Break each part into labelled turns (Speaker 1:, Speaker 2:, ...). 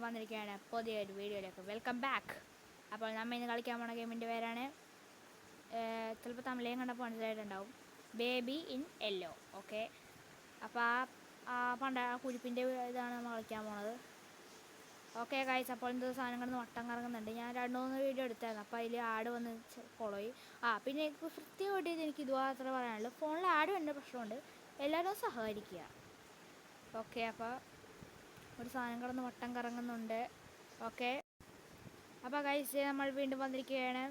Speaker 1: വീണ്ടും വന്നിരിക്കുകയാണ് പുതിയൊരു വീഡിയോയിലേക്ക്. Welcome back. അപ്പോൾ നമ്മൾ ഇന്ന് കളിക്കാൻ പോണ ഗെയിമിൻ്റെ പേരാണ്, ചിലപ്പോൾ തമിഴയും കണ്ടപ്പോൾ മനസ്സിലായിട്ടുണ്ടാവും, ബേബി ഇൻ യെല്ലോ. ഓക്കെ, അപ്പോൾ ആ കുരിപ്പിൻ്റെ ഇതാണ് നമ്മൾ കളിക്കാൻ പോണത്. ഓക്കെ ഗൈസ്, അപ്പോൾ എന്ത് സാധനങ്ങളിൽ നിന്ന് വട്ടം കറങ്ങുന്നുണ്ട്. ഞാൻ 2-3 വീഡിയോ എടുത്തായിരുന്നു, അപ്പോൾ അതിൽ ആഡ് വന്ന് കൊളോയി. പിന്നെ എനിക്ക് കൃത്യമായിട്ട് എനിക്ക് ഇതുമാത്രമേ പറയാനുള്ളൂ. ഫോണിൽ ആഡ് വേണ്ട പ്രശ്നമുണ്ട്, എല്ലാവരും സഹകരിക്കുക. ഓക്കെ, അപ്പോൾ ഒരു സാധനം കിടന്ന് വട്ടം കറങ്ങുന്നുണ്ട്. ഓക്കെ, അപ്പോൾ ഗൈസ് നമ്മൾ വീണ്ടും വന്നിരിക്കുകയാണ്.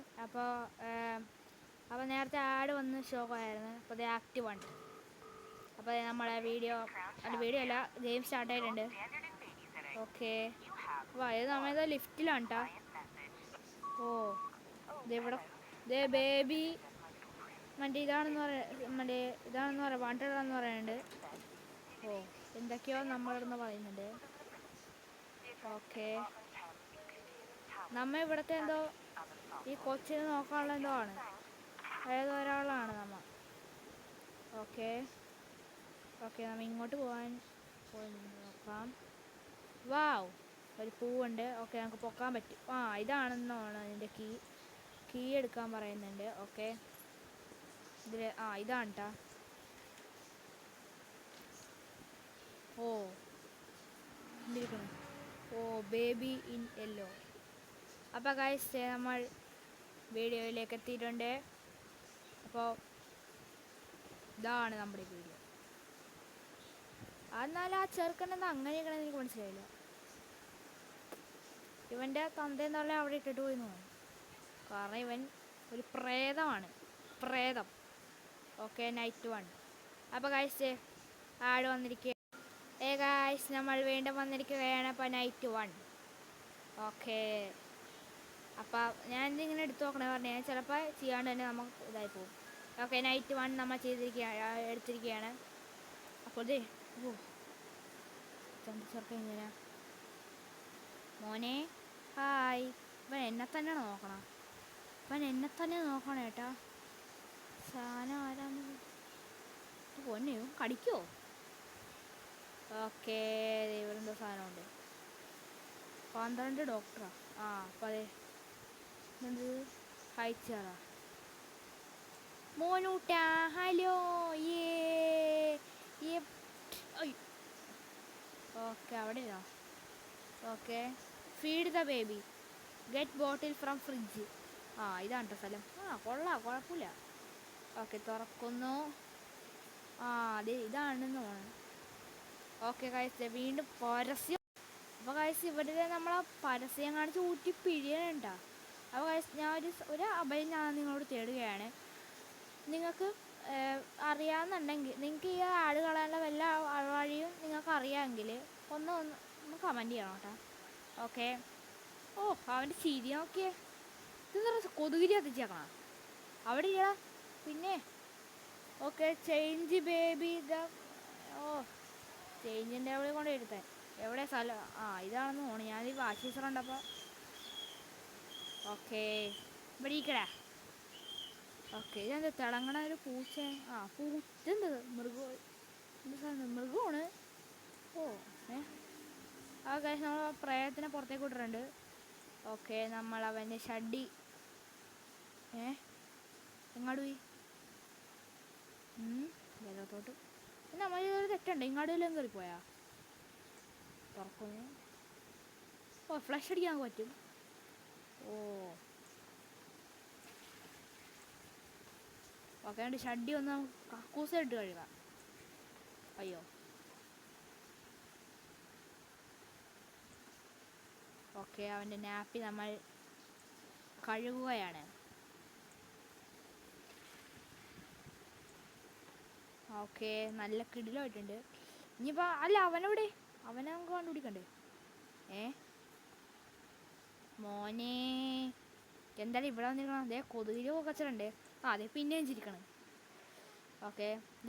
Speaker 1: അപ്പോൾ നേരത്തെ ആഡ് വന്ന് ഷോ ആയിരുന്നു. അപ്പോൾ ഇത് ആക്റ്റീവ് ആണ്. അപ്പോൾ നമ്മളെ വീഡിയോ അല്ല, ഗെയിം സ്റ്റാർട്ട് ആയിട്ടുണ്ട്. ഓക്കെ, ഇത് നമ്മളിത് ലിഫ്റ്റിലാണ് കേട്ടോ. ഓ, ഇതെവിടെ ബേബി ഇതാണെന്ന് പറയാം, വാണ്ടഡാന്ന് പറയുന്നുണ്ട്. ഓ, എന്തൊക്കെയോ നമ്മളിവിടുന്ന് പറയുന്നുണ്ട്. ഓക്കെ, നമ്മ ഇവിടുത്തെ എന്തോ ഈ കൊച്ചിനെ നോക്കാനുള്ള എന്തോ ആണ്, ഏതൊരാളാണ് നമ്മ. ഓക്കെ, നമ്മ ഇങ്ങോട്ട് പോയി നോക്കാം. വാവ്, ഒരു പൂവുണ്ട്. ഓക്കെ, നമുക്ക് പൊക്കാൻ പറ്റും. ഇതാണെന്നാണ് അതിൻ്റെ കീ എടുക്കാൻ പറയുന്നുണ്ട്. ഓക്കെ, ഇതിൽ ഇതാണ് കേട്ടോ. ഓ, ബേബി ഇൻ യെല്ലോ. അപ്പോൾ ഗൈസ് നമ്മൾ വീഡിയോയിലേക്ക് എത്തിയിട്ടുണ്ട്. അപ്പോൾ ഇതാണ് നമ്മുടെ വീഡിയോ. എന്നാൽ ആ ചെറുക്കനെന്താ അങ്ങനെയൊക്കെയാണെന്ന് എനിക്ക് മനസ്സിലായില്ല. ഇവൻ്റെ തന്തയെന്നുള്ള അവിടെ ഇട്ടിട്ട് പോയി തോന്നുന്നു, കാരണം ഇവൻ ഒരു പ്രേതം. Okay, night 1. അപ്പോൾ ഗൈസ് ആഡ് വന്നിരിക്കുക. ഗൈസ് നമ്മൾ വീണ്ടും വന്നിരിക്കുകയാണ്. അപ്പോൾ നൈറ്റ് 1. ഓക്കെ, അപ്പോൾ ഞാനിതിങ്ങനെ എടുത്തു നോക്കണേ പറഞ്ഞു, ഞാൻ ചിലപ്പോൾ ചെയ്യാണ്ട് തന്നെ നമുക്ക് ഇതായി പോകും. ഓക്കെ, നൈറ്റ് 1 നമ്മൾ എടുത്തിരിക്കുകയാണ്. അപ്പോൾ ചെറുക്ക ഇങ്ങനെ, മോനെ ഹായ്. ഇവൻ എന്നെ തന്നെ നോക്കണം ഏട്ടാ. സാധനം ആരാന്ന് പൊന്നെയോ, കടിക്കുമോ? ഓക്കെ, ഇവരെന്തോ സാധനമുണ്ട്. 12 ഡോക്ടറാ. അപ്പോൾ അതെ, എന്ത് കഴിച്ചാറാ മോനൂട്ടാ. ഹലോ, ഓക്കെ, അവിടെ ഇതാ. Okay, feed the baby, get bottle from fridge. ഇതാണ് കേട്ടോ സ്ഥലം. കൊള്ളാം, കുഴപ്പമില്ല. ഓക്കെ, തുറക്കുന്നു. അതെ, ഇതാണെന്ന് തോന്നുന്നു. ഓക്കെ ഗൈസ്, വീണ്ടും പരസ്യം. അപ്പോൾ ഗൈസ് ഇവിടെ നമ്മളെ പരസ്യം കാണിച്ച് ഊറ്റി പിഴിയണ്ട. അപ്പോൾ ഗൈസ് ഞാൻ ഒരു അഭയം ഞാൻ നിങ്ങളോട് തേടുകയാണ്. നിങ്ങൾക്ക് അറിയാമെന്നുണ്ടെങ്കിൽ, നിങ്ങൾക്ക് ഈ ആഡ് കളയാനുള്ള വല്ല വഴിയും നിങ്ങൾക്ക് അറിയാമെങ്കിൽ ഒന്ന് കമൻറ്റ് ചെയ്യണം കേട്ടോ. ഓക്കെ, അവൻ്റെ ചിരി നോക്കിയേ. ഇതെന്താ കൊതുകിരി കത്തിച്ചേക്കണം അവിടെ ഇല്ല. പിന്നെ ഓക്കെ, ചേഞ്ച് ബേബി ചേഞ്ചിൻ്റെ അവിടെ കൊണ്ട് എടുത്തേ. എവിടെ സ്ഥലം? ഇതാണെന്ന് തോന്നുന്നു. ഞാനീ വാഷ് ഫീസറുണ്ടപ്പോൾ. ഓക്കെ, ഇവിടെ ഇരിക്കടാ. ഓക്കെ, ഇതെന്താ തിളങ്ങണ ഒരു പൂച്ച? പൂച്ചെന്ത് മൃഗമാണ്. ഓക്കെ, നമ്മൾ പ്രേതത്തിനെ പുറത്തേക്ക് വിട്ടിട്ടുണ്ട്. ഓക്കെ, നമ്മൾ അവൻ്റെ ഷഡ്ഡി എങ്ങോട്ട് പോയി? വെള്ളത്തോട്ട്. പിന്നെ നമ്മൾ ഇതൊരു തെറ്റുണ്ട്, ഇങ്ങോട്ട് വല്ലതും കയറിപ്പോയാ തുറക്കുന്നു. ഫ്ലഷ് അടിക്കാൻ പറ്റും. ഓക്കെ, എൻ്റെ ഷഡ്ഡി ഒന്ന് കക്കൂസിലിട്ട് കഴുകാം. അയ്യോ, ഓക്കെ, അവൻ്റെ നാപ്പി നമ്മൾ കഴുകുകയാണ്. ഓക്കെ, നല്ല കിടിലായിട്ടുണ്ട്. ഇനിയിപ്പോൾ അവനെ നമുക്ക് കണ്ടുപിടിക്കണ്ടേ? മോനെ എന്തായാലും ഇവിടെ വന്നിരിക്കണം. അതേ കൊതുകിലോ കച്ചറുണ്ട്. അതെ, പിന്നെയും ചിരിക്കണം. ഓക്കെ,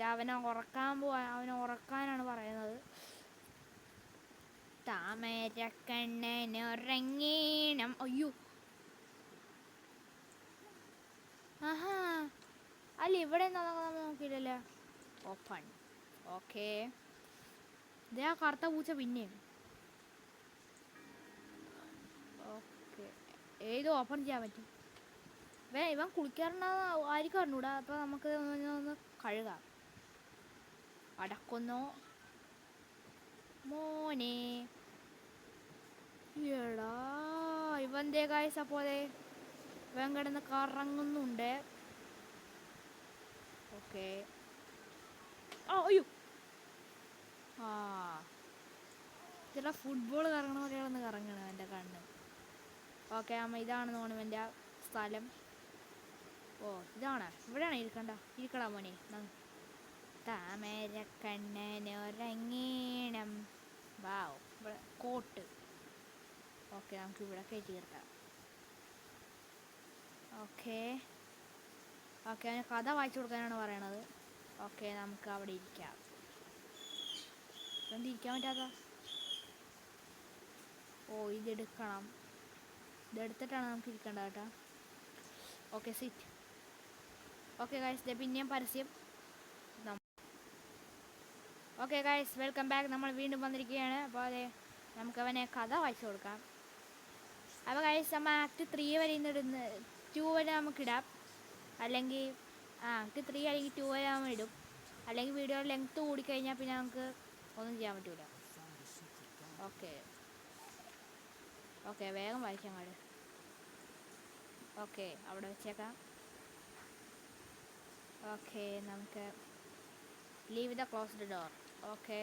Speaker 1: അവനെ ഉറക്കാനാണ് പറയുന്നത്. താമരക്കണ്ണനുറങ്ങീണം. അയ്യോ, അല്ല ഇവിടെ നമ്മൾ നോക്കിയില്ലല്ലേ. ഓപ്പൺ. ഓക്കെ, ഇതേ കറുത്ത പൂച്ച പിന്നെയും. ഓക്കെ, ഏത് ഓപ്പൺ ചെയ്യാൻ പറ്റും? ഇവൻ കുളിക്കാറുണ്ടാ ആയിരിക്കും അറിഞ്ഞൂടാ. അപ്പോൾ നമുക്ക് ഒന്ന് കഴുകാം. അടക്കുന്നു മോനെ. എടാ ഇവൻ്റെ കാഴ്ച പോലെ ഇവൻ കിടന്ന് കറങ്ങുന്നുണ്ട്. ഓക്കെ. അയ്യോ, ആ ചില ഫുട്ബോൾ കറങ്ങണ പോലെയാണെന്ന് കറങ്ങണം എൻ്റെ കണ്ണ്. ഓക്കെ അമ്മ, ഇതാണ് തോന്നുന്നു എൻ്റെ സ്ഥലം. ഓ ഇതാണ്, ഇവിടെയാണ് ഇരിക്കടാ മോനെ. താമരക്കണ്ണനൊരങ്ങീണം. വാവ്, ഇവിടെ കോട്ട്. ഓക്കെ, നമുക്ക് ഇവിടെ കയറ്റി കിട്ടാം. ഓക്കെ ഓക്കെ, അവന് കഥ വായിച്ചു കൊടുക്കാനാണ് പറയണത്. ഓക്കെ, നമുക്ക് അവിടെ ഇരിക്കാം. എന്തിരിക്കാൻ പറ്റാത്ത? ഓ ഇതെടുക്കണം. ഇതെടുത്തിട്ടാണ് നമുക്ക് ഇരിക്കേണ്ടത് കേട്ടോ. Okay sit. ഓക്കെ ഗൈസ്, പിന്നെയും പരസ്യം. Okay guys, welcome back. നമ്മൾ വീണ്ടും വന്നിരിക്കുകയാണ്. അപ്പോൾ അതെ, നമുക്കവനെ കഥ വായിച്ചു കൊടുക്കാം. അപ്പോൾ ഗൈസ്, നമ്മൾ ആക്ട് 3 വരെ ഇടുന്ന 2 വരെ നമുക്കിടാം. അല്ലെങ്കിൽ ആക്ട് 3 അല്ലെങ്കിൽ 2 വരെ നമ്മൾ ഇടും. അല്ലെങ്കിൽ വീഡിയോ ലെങ്ത്ത് കൂടിക്കഴിഞ്ഞാൽ പിന്നെ നമുക്ക് ഒന്നും ചെയ്യാൻ പറ്റില്ല. ഓക്കെ ഓക്കെ, വേഗം വായിക്കാം അങ്ങോട്ട്. ഓക്കെ, അവിടെ വെച്ചേക്കാം. ഓക്കെ, നമുക്ക് leave the closed door. Okay,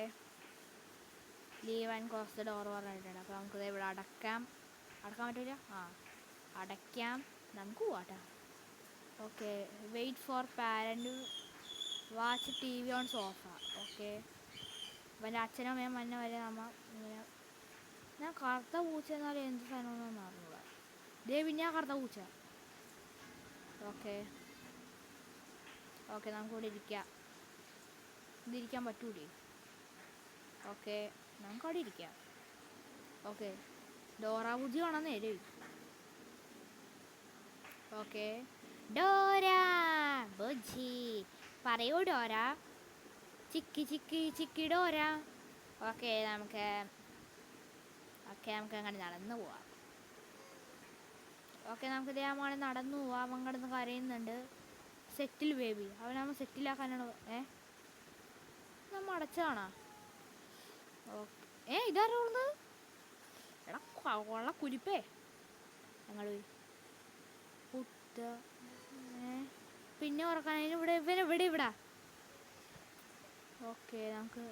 Speaker 1: leave and close the door പറഞ്ഞിട്ടുണ്ട്. അപ്പോൾ നമുക്കിത് ഇവിടെ അടക്കാൻ പറ്റില്ല. അടയ്ക്കാം. നമുക്ക് പോവാട്ടോ. Okay, wait for parent watch TV on sofa. Okay, ഇവൻ്റെ അച്ഛനും അമ്മയും മഞ്ഞ വരെ നമ്മ ഇങ്ങനെ. ഞാൻ കറുത്ത പൂച്ച എന്നാലും എന്ത് സാധനമൊന്നും അറിഞ്ഞൂടാ. പിന്നെ ഞാൻ കറുത്ത പൂച്ച. ഓക്കെ ഓക്കെ, നമുക്കിവിടെ ഇരിക്കാം. ഇതിരിക്കാൻ പറ്റൂലേ? ഓക്കെ, നമുക്കവിടെ ഇരിക്കാം. ഓക്കെ, ഡോറ ബുജി വേണമെന്ന് നേരെ. ഓക്കെ, ഡോറ ബുജി പറയൂ ഡോറ. ചിക്കി ചിക്കി ചിക്കി ഡോറ. ഓക്കെ, നമുക്ക് അങ്ങനെ നടന്നു പോവാം. ഓക്കെ, നമുക്ക് ഇതേപോലെ നടന്നു പോവാം. അവൻ കിടന്ന് കരയുന്നുണ്ട്. സെറ്റിൽ ബേബി, അവനാകുമ്പോൾ സെറ്റിലാക്കാനാണ്. നമ്മൾ അടച്ചാണോ? ഓക്കെ, ഇതാരുള്ളത്? എടാ കൊള്ള കുരിപ്പേ. ഞങ്ങൾ പുട്ട പിന്നെ ഉറക്കാനും ഇവിടെ ഇവിടെ. ഓക്കെ, നമുക്ക്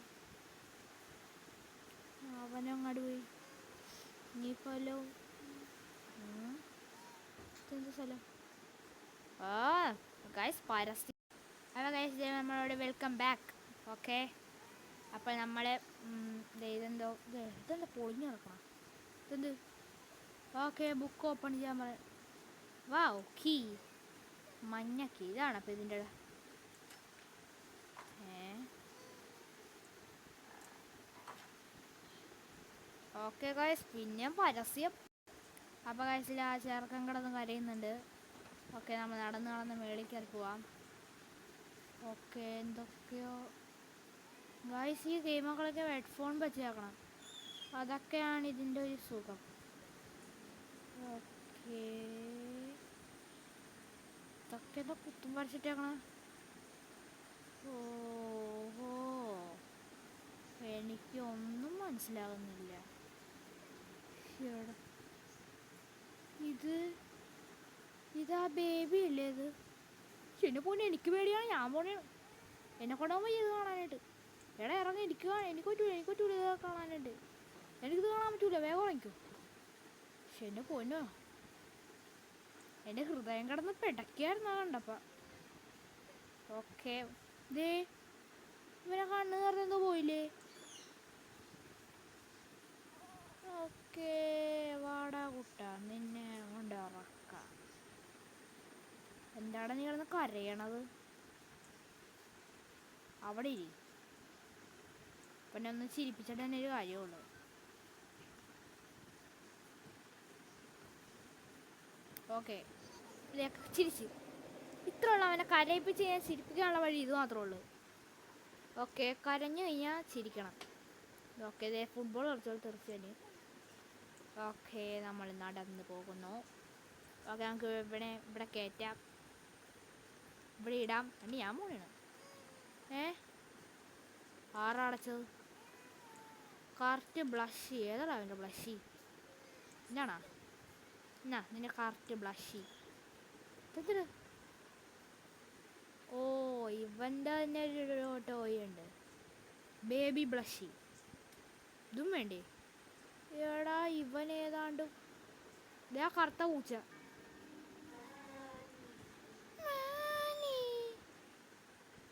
Speaker 1: അവനങ്ങോട്ട് പോയി. ഇനിയിപ്പോലോ എന്ത് സ്ഥലം? ഗൈസ് പരസ്യം. അപ്പോൾ ഗൈസ്, നമ്മളോട് വെൽക്കം ബാക്ക്. ഓക്കെ, അപ്പോൾ നമ്മൾ ഇതെന്താ പൊളിഞ്ഞു കിടക്കണം. ഇതെന്ത്? ഓക്കെ, ബുക്ക് ഓപ്പൺ ചെയ്യാൻ പറയാം. വാവ്, കീ, മഞ്ഞ കീ. ഇതാണ് അപ്പോൾ ഇതിൻ്റെ. ഓക്കെ ഗൈസ്, പിന്നെ പരസ്യം. അപ്പോൾ ഗൈസിൽ ആ ചെറുക്കൻ കിടന്ന് കരയുന്നുണ്ട്. ഓക്കെ, നമ്മൾ നടന്ന് മേളിൽ കയറി പോവാം. ഓക്കെ, എന്തൊക്കെയോ ഗൈസ്, ഈ ഗെയിമുകളൊക്കെ ഹെഡ്ഫോൺ വെച്ചേക്കണം. അതൊക്കെയാണ് ഇതിൻ്റെ ഒരു സുഖം. ഓക്കെ, ഇതൊക്കെ എന്താ കുത്തും വരച്ചിട്ടേക്കണം? ഓഹോ, എനിക്കൊന്നും മനസ്സിലാകുന്നില്ല. ഇതാ ബേബി അല്ലേ ഇത്? എന്നെ പോണെ എനിക്ക് പേടിയാണ്. ഞാൻ പോണേ എന്നെ കൊണ്ടുപോകുമ്പോൾ ഇത് കാണാനായിട്ട്. എടാ ഇറങ്ങി എനിക്ക് പറ്റൂല ഇത് കാണാനായിട്ട്. എനിക്കിത് കാണാൻ പറ്റൂല. വേഗം ഉറങ്ങിക്കോ. എന്നെ പോന്നോ, എൻ്റെ ഹൃദയം കിടന്ന് പിടയ്ക്കായിരുന്നു കണ്ടപ്പോൾ. ഓക്കെ, ദേ ഇവനെ കണ്ണ് നിറഞ്ഞെന്തോ പോയില്ലേ? ഓക്കെ, വാടാ കുട്ട, നിന്നെ കൊണ്ട് ഉറക്കാം. എന്താണ് നീ കിടന്ന് കരയണത്? അവിടെ ഇരി. പിന്നെ ഒന്ന് ചിരിപ്പിച്ചിട്ട് തന്നെ ഒരു കാര്യമുള്ളൂ. ഓക്കെ, ചിരിച്ച് ഇത്ര ഉള്ളു. അവനെ കരയിപ്പിച്ച് കഴിഞ്ഞാൽ ചിരിപ്പിക്കാനുള്ള വഴി ഇത് മാത്രമേ ഉള്ളൂ. ഓക്കെ, കരഞ്ഞു കഴിഞ്ഞാൽ ചിരിക്കണം. ഓക്കെ, ഇതേ ഫുട്ബോൾ കളിച്ചോൾ തെറിച്ച് തന്നെ. ഓക്കെ നമ്മൾ നടന്ന് പോകുന്നു. ഓക്കെ നമുക്ക് ഇവിടെ കയറ്റാം, ഇവിടെ ഇടാം. അണ്ടി ഞാൻ പോണാണ്. ആറടച്ചത് കറക്റ്റ് ബ്ലഷി. ഏതാണ് അവൻ്റെ ബ്ലഷി? എന്നാണാ എന്നാ നിന്റെ കറക്റ്റ് ബ്ലഷി എത്ര? ഓ ഇവൻ്റെ തന്നെ ഒരു ടോയ് ഉണ്ട്, ബേബി ബ്ലഷി. ഇതും വേണ്ടേ? എടാ ഇവൻ ഏതാണ്ട് ഇതാ കറുത്ത പൂച്ച.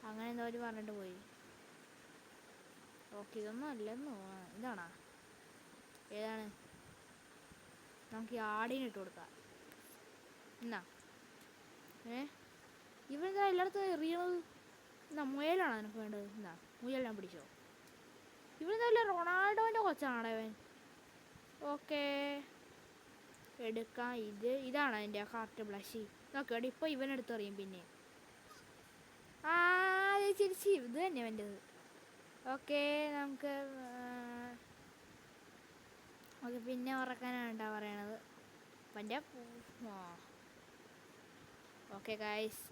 Speaker 1: അങ്ങനെ എന്തോ ഒരു പറഞ്ഞിട്ട് പോയി. ഓക്കെ ഇതൊന്നും അല്ലെന്ന് തോന്നുന്നു. ഇതാണോ? ഏതാണ്? നമുക്ക് ഈ ആടിന് ഇട്ട് കൊടുക്കാം. എന്നാ ഇവനെന്താ എല്ലായിടത്തും എറിയണത്? എന്നാ മുയലാണോ നിനക്ക് വേണ്ടത്? എന്നാ മുയൽ ഞാൻ പിടിച്ചോ. ഇവനെന്തല്ല റൊണാൾഡോൻ്റെ കൊച്ചാണോ ഇവൻ? ഓക്കെ എടുക്കാം. ഇതാണ് അതിൻ്റെ കറക്റ്റ് ബ്ലഷി. നോക്കേട്ടോ ഇപ്പോൾ ഇവനെടുത്തെറിയും പിന്നെ. ആ ചിരിച്ച് ഇത് തന്നെ വേണ്ടത്. ഓക്കെ നമുക്ക് ഓക്കെ പിന്നെ ഉറക്കാനാണ് കേട്ടോ പറയണത്. എൻ്റെ ഓക്കെ ഗൈസ്.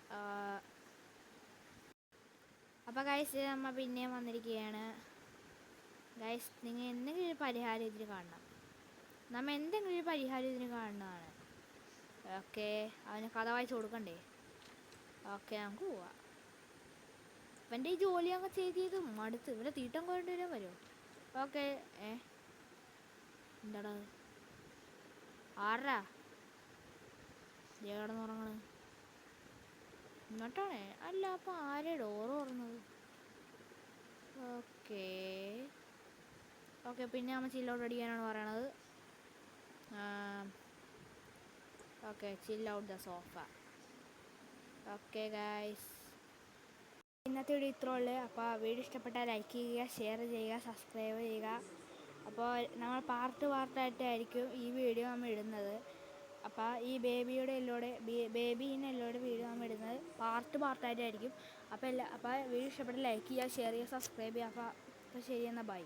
Speaker 1: അപ്പോൾ ഗൈസ് നമ്മൾ പിന്നെയും വന്നിരിക്കുകയാണ്. ഗൈസ് നിങ്ങൾ എന്തെങ്കിലും ഒരു പരിഹാരം ഇതിന് കാണണം. നമ്മൾ എന്തെങ്കിലും ഒരു പരിഹാരം ഇതിന് കാണുന്നതാണ്. ഓക്കെ അവന് കഥ വായിച്ച് കൊടുക്കണ്ടേ? ഓക്കെ നമുക്ക് പോവാം. ഇവൻ്റെ ഈ ജോലി അങ്ങ് ചെയ്ത് മടുത്ത് ഇവരെ തീട്ടം കൊണ്ടുവരാൻ വരുമോ? ഓക്കെ എന്താടാ ആറാ കിടന്നുറങ്ങണ് ഇങ്ങോട്ടാണേ? അല്ല അപ്പം ആരെ ഡോറ് തുറന്നത്? ഓക്കെ ഓക്കെ പിന്നെ നമ്മൾ ചില്ല് അടിക്കാനാണ് പറയണത്. Okay chill out the sofa. Okay guys ഇന്നത്തെ വീഡിയോ ഇത്രേ ഉള്ളൂ. അപ്പോൾ വീഡിയോ ഇഷ്ടപ്പെട്ടാൽ ലൈക്ക് ചെയ്യുക, ഷെയർ ചെയ്യുക, സബ്സ്ക്രൈബ് ചെയ്യുക. അപ്പോൾ നമ്മൾ പാർട്ടായിട്ടായിരിക്കും ഈ വീഡിയോ നമ്മൾ ഇടുന്നത്. അപ്പോൾ ഈ ബേബീനെല്ലോടെ വീഡിയോ നമ്മൾ ഇടുന്നത് പാർട്ടായിട്ടായിരിക്കും. അപ്പോൾ വീഡിയോ ഇഷ്ടപ്പെട്ടാൽ ലൈക്ക് ചെയ്യുക, ഷെയർ ചെയ്യുക, സബ്സ്ക്രൈബ് ചെയ്യുക. അപ്പോൾ ശരി എന്നാൽ ബൈ.